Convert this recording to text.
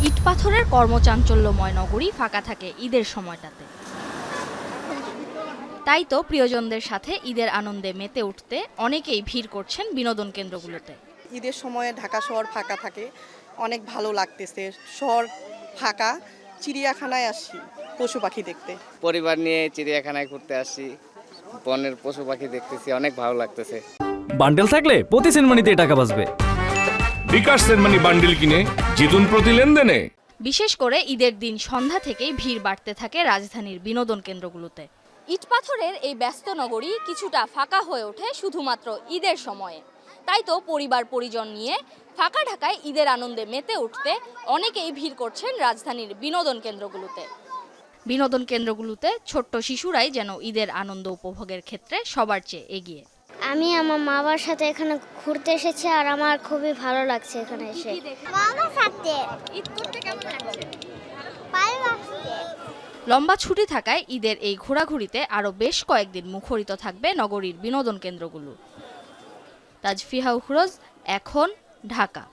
ইট পাথরের কর্মচাঞ্চল্যময় নগরী ফাঁকা থাকে ঈদের সময়টাতে। তাই তো প্রিয়জনদের সাথে ঈদের আনন্দে মেতে উঠতে অনেকেই ভিড় করছেন বিনোদন কেন্দ্রগুলোতে। ঈদের সময়ে ঢাকা শহর ফাঁকা থাকে, অনেক ভালো লাগতেছে। শহর ফাঁকা, চিড়িয়াখানায় আসি পশু পাখি দেখতে। পরিবার নিয়ে চিড়িয়াখানায় ঘুরতে আসি, বনের পশু পাখি দেখতেছি, অনেক ভালো লাগতেছে। বান্ডেল থাকলে প্রতি সেনমানিতে টাকা বাঁচবে। বিকাশ সেনমানি বান্ডিল কিনে জিতুন প্রতি লেনদেনে। বিশেষ করে ঈদের দিন সন্ধ্যা থেকেই ভিড় বাড়তে থাকে রাজধানীর বিনোদন কেন্দ্রগুলোতে। ইট পাথরের এই ব্যস্ত নগরী কিছুটা ফাঁকা হয়ে ওঠে শুধুমাত্র ঈদের সময়ে। তাই তো পরিবার পরিজন নিয়ে ফাঁকা ঢাকায় ঈদের আনন্দে মেতে উঠতে অনেকেই ভিড় করছেন রাজধানীর বিনোদন কেন্দ্রগুলোতে। বিনোদন কেন্দ্রগুলোতে ছোট্ট শিশুরাই যেন ঈদের আনন্দ উপভোগের ক্ষেত্রে সবার চেয়ে এগিয়ে। আমি আমার মা বাবার সাথে এখানে ঘুরতে এসেছি আর আমার খুবই ভালো লাগছে এখানে এসে। মামার সাথে ঈদ করতে কেমন লাগছে? ভালো লাগছে। লম্বা ছুটি থাকায় ঈদের এই ঘোরাঘুরিতে আরও বেশ কয়েকদিন মুখরিত থাকবে নগরীর বিনোদন কেন্দ্রগুলো। তাজফিহা উখরোজ, এখন, ঢাকা।